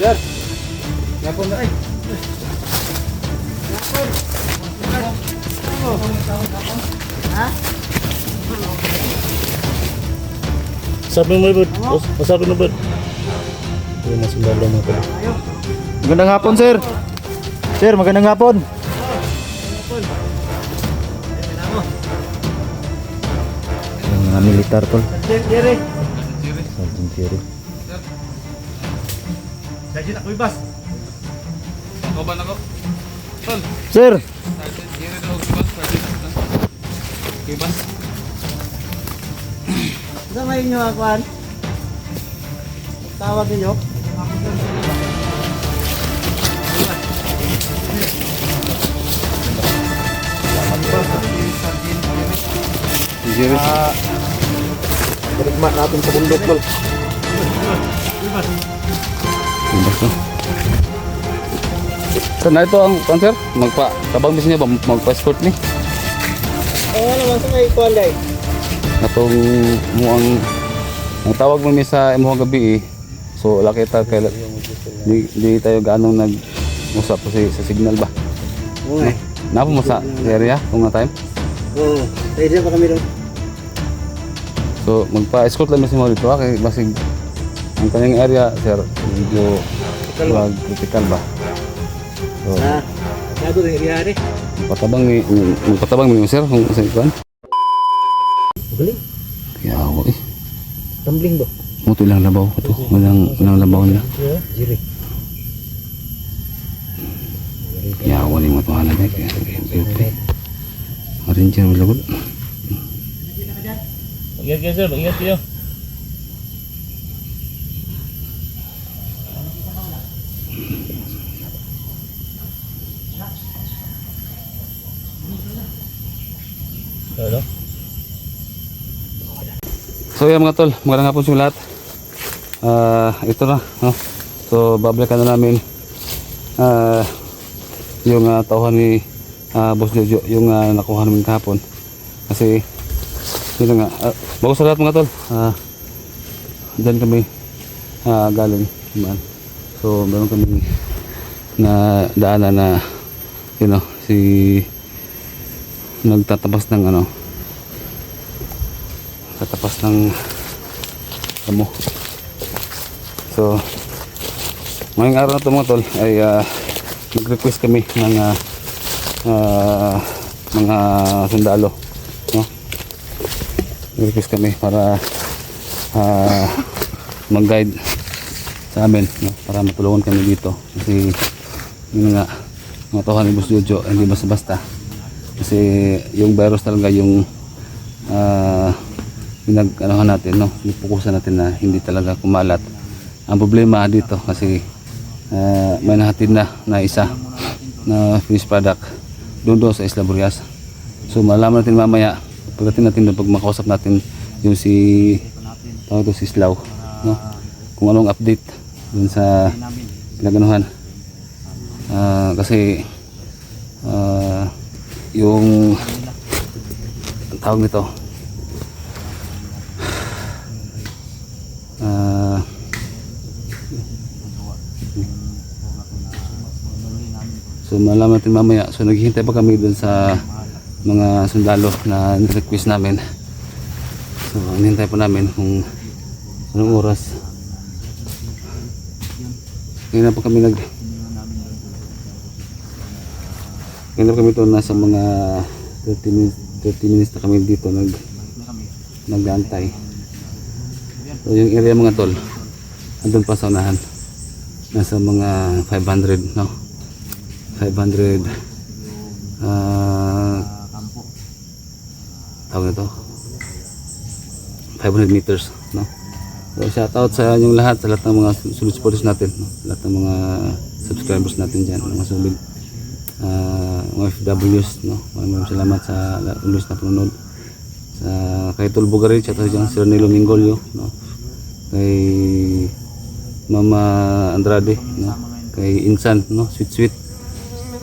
Sir. Yapon na ay. Ha? Sabi mo ba? Sabi mo ba? Ayun na sundalo mo to. Magandang hapon, sir. Sir, magandang hapon. Yung mga militar tol. Sergeant Jerry. Sergeant ako ibas. Ako ba na ko? Tol. Sir. Sergeant Jerry daw ibas. Sergeant. Ibas. Sa may inyo akuan? Tawag ninyo? Jerry. Berikmat natin sa bundok tol. Ibas to. Saan na ito ang concert? Kabang bis niya ba magpa-escort ni? Ano naman sa may ikuan day? Atong muang ang tawag mo mi sa imong gabi eh. So laki ta kay di tayo ganong nag-usap sa signal ba. Oo. Napo mo sa area kung nga time. Oo. Pwede pa kami doon. So magpa-escort lang si mo dito kay basig ang kanyang area sir medyo critical ba. So Nado rin iyari. patabang mi sir kung sa ikuan. Galing. Yawa eh. Tumbling ba? Muto lang labaw ito. Walang labaw nila. Jerry. Yawa ni mo ito halag eh. Okay. Ranger mo lagot. Ingat kayo sir, ingat kayo. Hello? So yan mga tol, magandang hapon sa lahat. Ito na, no? So babalikan na namin yung tauhan ni Boss Jojo, yung nakuha namin kahapon. Kasi yun nga, bago sa lahat mga tol, dyan kami galing. So meron kami na daanan na yun know, si nagtatabas ng tatapas ng damo. So ngayong araw na ito mga tol ay nag-request kami ng mga sundalo, no? Nag-request kami para mag-guide sa amin, no? Para matulungan kami dito kasi yun nga mga tauhan ni Boss Jojo hindi basta-basta kasi yung virus talaga yung pinag-anohan natin, no? Ipukusan natin na hindi talaga kumalat. Ang problema dito kasi may nahatid na isa na finished product doon sa Isla Burias. So malaman natin mamaya pagdating natin doon, pag makausap natin yung si Slaw, no? Kung anong update doon sa pinag-anuhan. Kasi yung tawag nito so malaman natin mamaya. So naghihintay pa kami dun sa mga sundalo na request namin. So hinihintay pa namin kung anong oras. Ngayon na pa kami ito nasa mga 30 minutes na kami dito nag-aantay. So yung area mga tol andun pa sa unahan, nasa mga 500, no? 500 tawag na to 500 meters, no? So shout out sa inyong lahat, sa lahat ng mga solid supporters natin, no? Lahat ng mga subscribers natin dyan, mga solid mga FWs, no? Maraming salamat sa ulos na panonood. Sa kay Tol Bugari, shout out dyan, Sir Nilo Mingolio, no? Kay Mama Andrade, no? Kay Insan, no? Sweet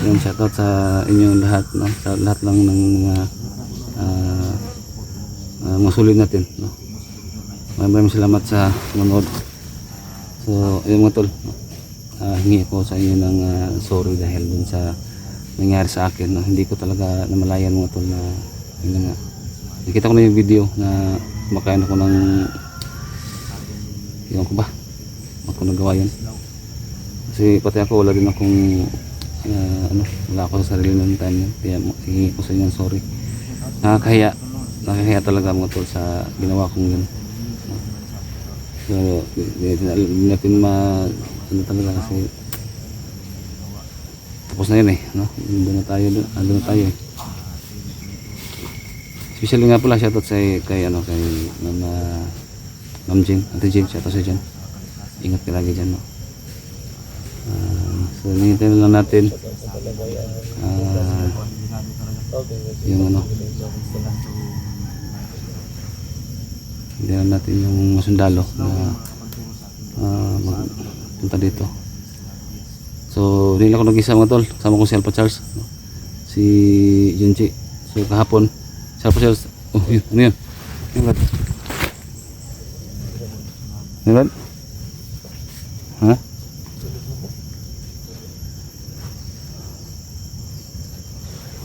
yung shout out sa inyong lahat, no? Sa lahat lang ng mga sulit natin, no? Maraming salamat sa manood. So yung mga tol, no? hingi ko sa inyo ng sorry dahil dun sa nangyari sa akin, no? Hindi ko talaga namalayan mga tol na yun na nga. Nakita ko na yung video na kumakain ako ng yun ko ba? Ba't ko nagawa yun? Kasi pati ako wala din akong wala ako sa sarili ng time yun. Kaya hingi ko sa inyo ng sorry. Nakakahiya talaga mga tol sa ginawa kong yun. So, hindi natin talaga kasi tapos na yun eh, no? Andun na tayo eh. Especially nga pala shoutout kay Ma'am Jane, Ate Jane, shoutout sa dyan. Ingat ka lagi dyan, no? So nihintay na lang natin yung hindi na natin yung sundalo na magpunta dito. So hindi lang ako nag-isa mga tol, kasama ko si Alpha Charles, no? Si Junji. So kahapon si Alpha Charles, oh yun, ano yun? Yun? Ha?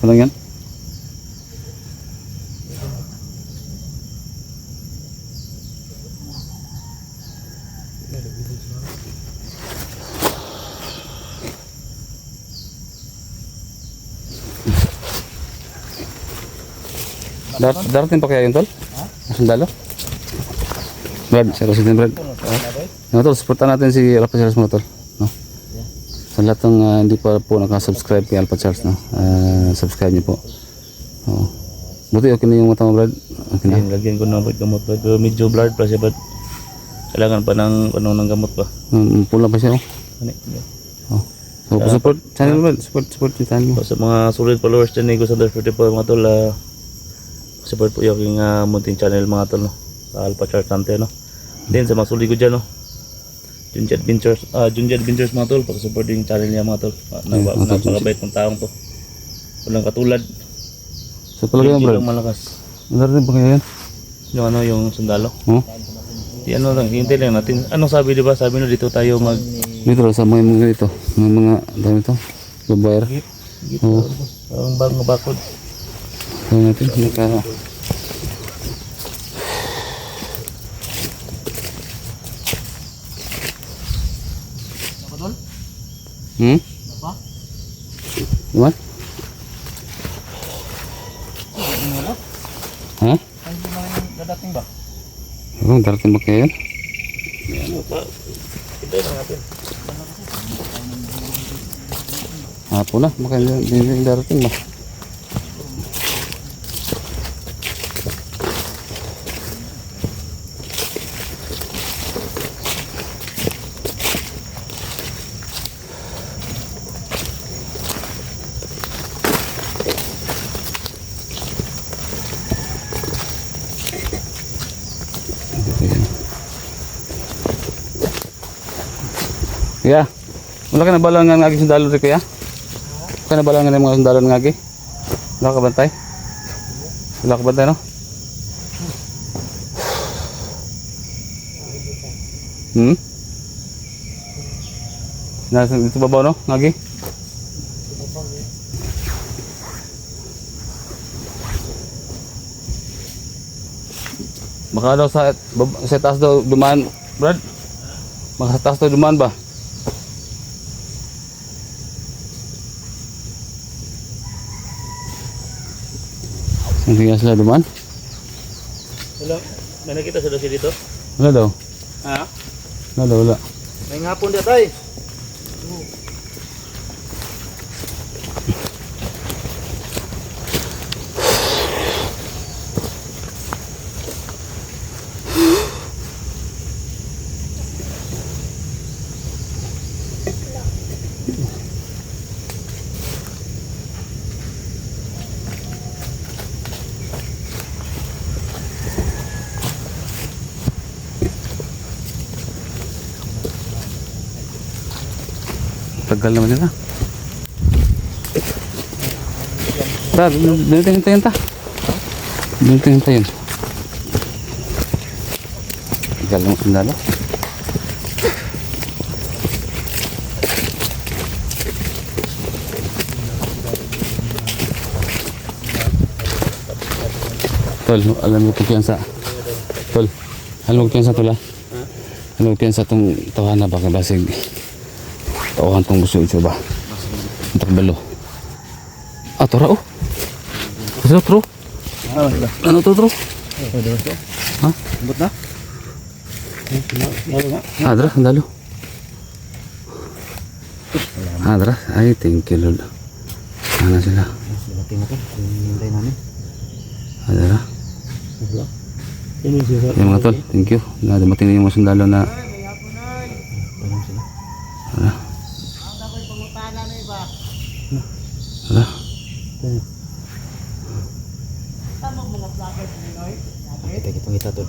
Ano yan? Darating pa kaya yun tol? Sundalo? Brad, si President Brad. Mga tol, supportan natin si Alpha Charles mga tol, no? Sa lahat ng hindi pa po nakasubscribe kay Alpha Charles, no? Subscribe niyo po. Oo. Buti okay na yung mata mo Brad? Okay na? Lagyan ko ng gamot Brad. Pero medyo blurred pa siya Brad. Kailangan pa ng gamot pa. Pula pa siya, oh. Oh. So, support channel Brad. Support yung channel mo. Sa mga solid followers dyan ni Gus Under 44 mga tol, support po yung munting channel mga tol, no? Sa Alpha Charles Hunter, no? Then sa mga solid ko dyan, no? Junji Adventures mga tol, pag-support yung channel niya mga tol. Napakabait ng taong to. Walang katulad. So talaga yan Brad? Lang malakas. Darating pa kaya yan? Yung sundalo. Oh? Di hintay lang natin. Anong sabi diba? Sabi no dito tayo Dito sa mga ito. Mga dami ito. Babayar. Oo. Ang bagong bakod. Kaya natin. Gimana? Ha? Dadating ba? Oh, darating ba kaya yan? Hintay lang natin. Hapon na, baka hindi darating ba? Kuya, wala ka na balangan ng agi sundalo rin kuya? Wala ka na balangan ng mga sundalo ng agi? Wala ka bantay? Wala ka bantay, no? Nasa dito babaw, no? Ngagi? Baka daw sa taas daw dumaan, Brad? Baka sa taas daw dumaan ba? Hindi nga sila dumaan? Wala. May nakita sila dito? Wala daw. Ha? Wala daw, wala. May ngapon dito ay. Tagal naman nila. Brad, dinitingin ta. Dinitingin ta yun. Tagal naman sundalo. Tol, alam mo kumpiyansa. Tol, alam mo kumpiyansa tol ha? Alam mo kumpiyansa itong tawahan na baka basig. Tawahan itong gusto ito ba? Untuk balo. Ah, tora oh. Ano tro? Ano to tro? Ha? Ambot na? Ah, dra, sandalo. Ah, dra. Ay, thank you Lord. Ano sila? Laki na to. Hintay namin. Ah, dra. Yung mga tol, thank you. Na dumating na yung mga sundalo na. Ala. Ala. Kita kita tol.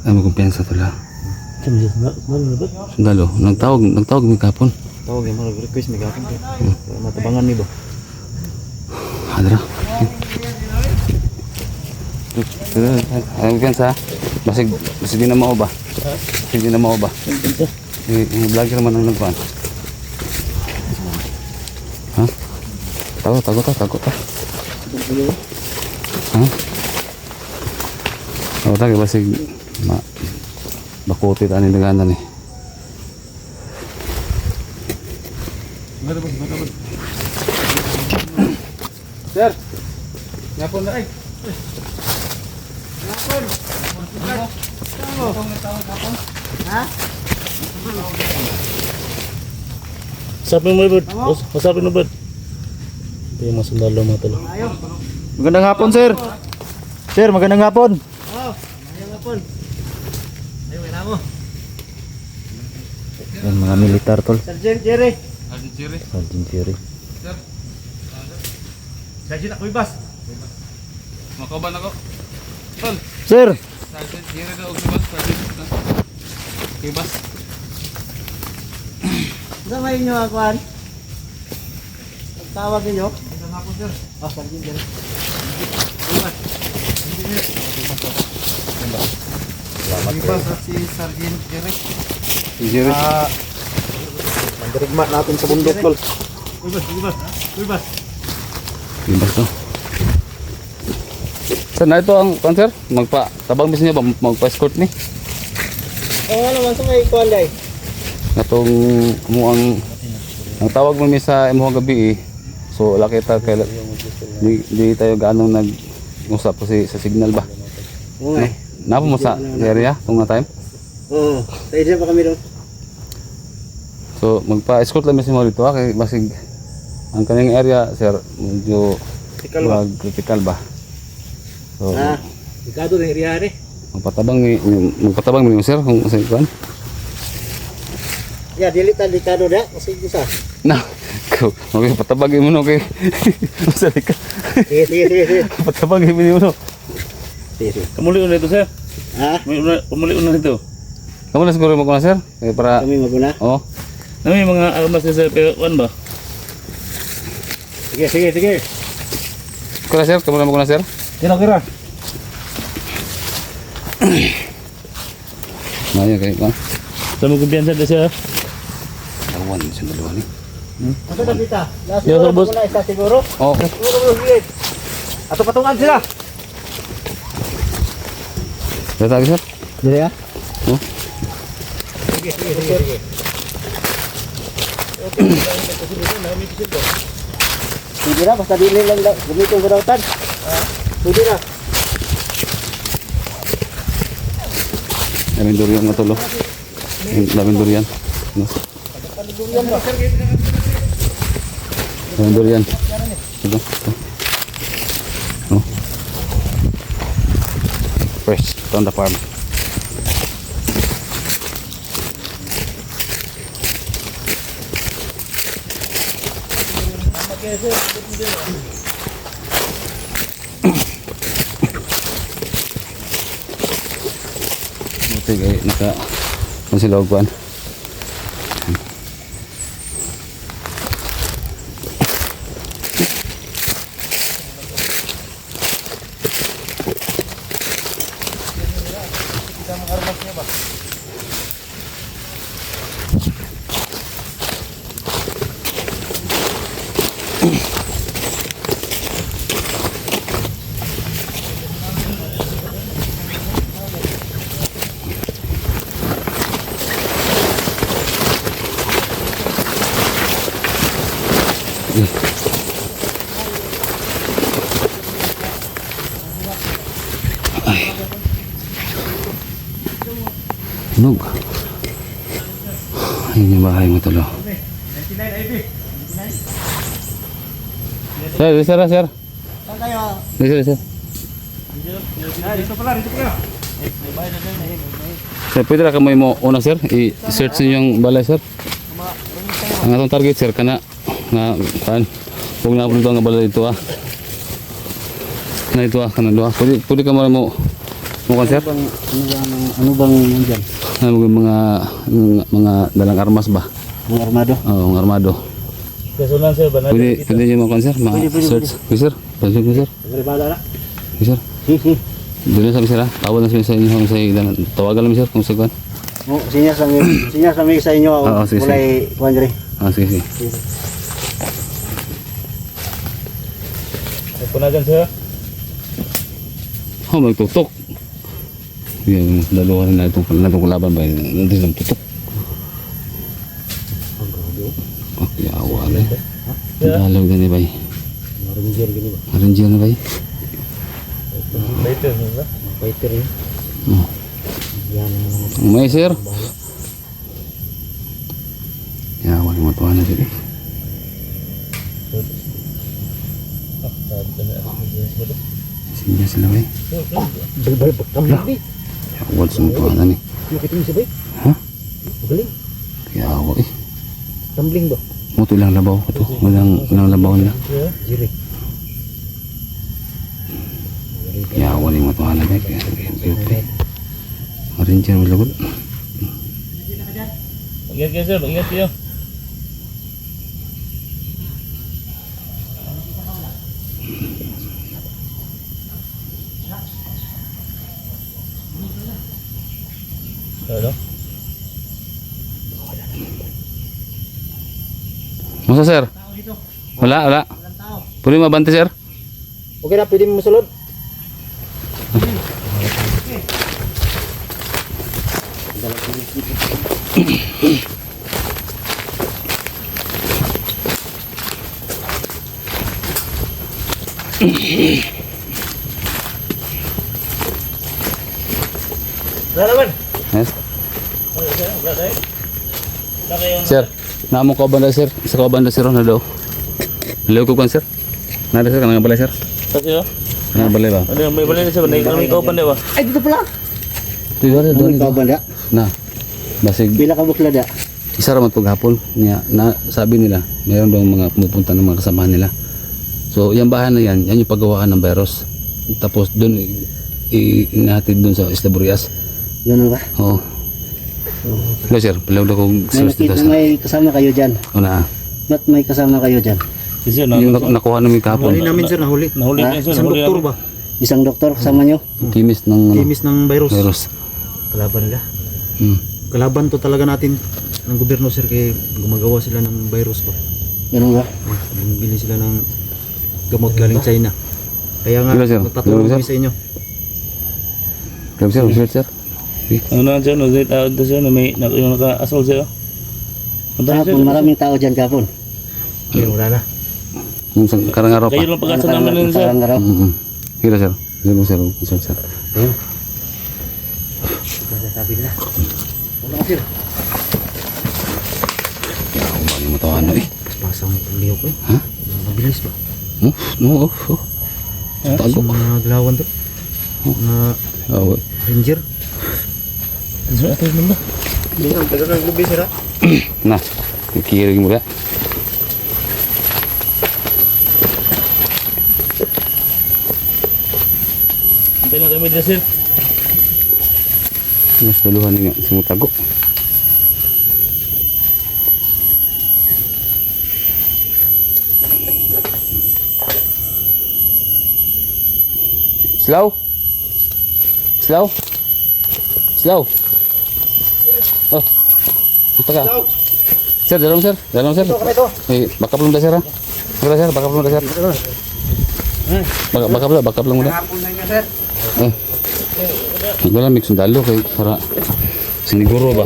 Ay, may kumpiyansa tol ha. Sundalo, nagtawag may kapon. Tawag yung mga request may gapon. Matabangan ni ba? Ah, dra. Ay, kumpiyansa ha. Basig di na mao ba? Basig di na mao ba? Yung vlogger naman ang nagpaan. Ha? Tago ta. Ha? Tago ta, kaya basig bakuti ta ni daganan eh. Sir. Ngapon na ay. Usapin mo bud. Usapin mo bud. Ito yung mga sundalo mga tol. Magandang hapon, sir. Sir, magandang hapon. Ay, wala mo. Yan, mga militar, tol. Sergeant Jerry. Sergeant Jerry. Sergeant ako ibas. Makaban ako. Tol, Sir, Sergeant Jerry daw og bas, Sergeant. Kibas. Sa may inyo akuan. Tawag niyo. Isang hapon sir. Ah, Sergeant Jerry. Ibas at si Sergeant Jerry. Jerry. mandirigma natin sa bundok, tol. Ibas. Kibas to. Saan na ito ang concert? Magpa-tabang bis niya ba? Magpa-escort ni? Oh, ano man sa may kuan day? Natong mo ang tawag mo mi sa imo gabi eh. So laki ta kay di tayo gaano nag-usap kasi sa signal ba. Oo. Napo mo sa area tong na time. Oo. Tayo dyan pa kami doon. So magpa-escort lang mi si mo dito ha, kay basig ang kaning area sir medyo critical ba. So Ah, ikado rin riyari. magpatabang mi sir kung sa ikuan. Ya, dili ta likado da kasi gusa. Na, ko magpatabag mo no kay sa ka. Sige. Patabag mo no. Sige. Kamuli una ito sir. Ha? Kamuli una ito. Kamu na siguro mo na sir kay para Kami maguna. oh. May mga armas ni sir pero kuan ba? Sige. Kung na sir, kamu na sir. Kira. Maya kay kan. Sa mga kumpiyansa na siya. Awan sa dalawa ni. Asa na kita? Last Yo, siguro, boss. wala isa siguro. Oh, Siguro sige. Ato patungan sila. data sir. Dire ya. Oh. Sige. Sige na, basta dili lang gamitin ko daw tan. Sige na. Daming durian na tulo. Daming durian. No. Daming durian. Ito. No. Fresh from the farm. Buti kay naka masilog kuan. Tunog. Ayun yung bahay mo tulo. Sir, sir, sir. Saan kayo? Sir, sir. Dito pala. Sir, pwede na kamoy mo una sir, i-search niyo yung balay sir. Ang atong target sir, kana na kan. Huwag na po nga balay dito ah. Kana ito ah, kana doa. Pwede ka mo kan sir? Ano bang nandyan? Mga dalang armas ba? Mga armado? Oo, mga armado. Kasunan sir, banal. Pwede niyo mo kan sir, ma-search. Pwede sir, pwede sir. Nagribada na? Pwede sir. Si. Doon na sabi sir ah. Tawag na sa inyo kung sa tawagan lang sir kung sa kan. Oh, sinya sa may sa inyo. Oo, sige, Kulay kuandre. Ah, sige. Ay po na dyan sir. Oh, magtutok. Yan, dalawa na itong laban ba? Nandiyan lang tutok. Yawa na. Dalaw na ni bay. Ranger na bay. Later sir. Fighter yun. Yan. May sir. Yawa ni matuwa na sila. Sinya sila bay. Balbal pagkamlang di. Yawa sa matuwa na ni. Yung kitin siya ba? Ha? Galing. Yawa eh. Tumbling ba? Muto lang labaw ko to. Walang labaw nila. Jiri. Yawa ni matuwa na bay. Kaya okay. Ranger mo labot. Ingat kayo sir, ingat kayo. Ano? Masa sir? Wala. Pwede mabante sir? Okay na, pwede mo masulod. Lalaban. Yes. Sir, namo ko banda sir. Sa ko banda sir na daw. Hello ko kan sir. Nada sir kanang balay sir. Kasi oh. Kanang balay ba? Ano may balay na sir, may kaupan di ba? Ay, dito pala. Dito Ano ikaw ba da? na. Basig Bila ka bukla da? isa ra man paghapon niya na sabi nila mayroon daw mga pumupunta ng mga kasamahan nila. So, yung bahay na yan yung paggawaan ng virus. Tapos doon inahatid doon sa Isla Burias. Ganun ba? Oo. Hello sir, palaw daw kong May source dito nakita, sir. may kasama kayo dyan. Una, Ba't may kasama kayo dyan? Kasi yung nakuha namin kahapon. Huli namin sir, nahuli. nahuli Ha? kayo sir, Isang nahuli doktor namin. ba? Isang doktor kasama nyo? Kimis ng ano, Kimis ng virus. virus. Kalaban nila. Hmm. Kalaban to talaga natin ng gobyerno sir kay gumagawa sila ng virus ba. Ganun ba? Bili sila ng gamot galing China. Kaya nga Hello, sir. magpatulong Hello, sir. kami sa inyo. Grabe sir, sir, sir. Ano na sir, nag-out sir, may yung naka-assault sir. Kahapon, maraming tao dyan kahapon. Pero wala na. Yung karang araw pa. Kayo lang pag-asa namin nun sir. Parang araw. Hira sir. Hello sir, sir, sir. Ayun. Sabi nila. Wala ka sir. Yaw, bali mo to ano eh. Pasang liyok eh. Ha? Mabilis ba? No, Tago. Mga galawan to. Mga Oh, ranger. Sir, ato mo ba? Hindi nga, taga naglubi sir ha. nah, kikiring mo ka. Antay na kami dyan sir. Mas duluhan nga sumutago. Slow. Oh. Gusto ka? Sir, dalam sir. Ito, kami to. Eh, baka belum dah sir ha? Wala sir, bakap muna sir. Bakap lang muna. Wala may sundalo kay para siniguro ba?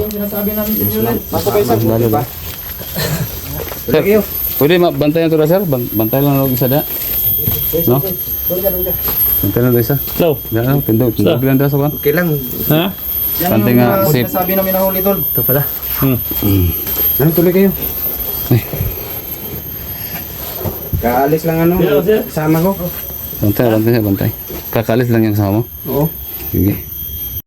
Sundalo ba? Sir, pwede bantayan to na sir? Bantay lang ng isa da. No? Bantay lang ng isa. Hello. Yan, tindog lang da sa kan. Okay lang. Ha? Bantay nga safe. Sabi namin nahuli tol. Ito pala. Ano tuloy kayo? Kaalis lang ano. Sir. Kasama ko. Bantay. Kakalis lang yung kasama mo. Oo. Sige.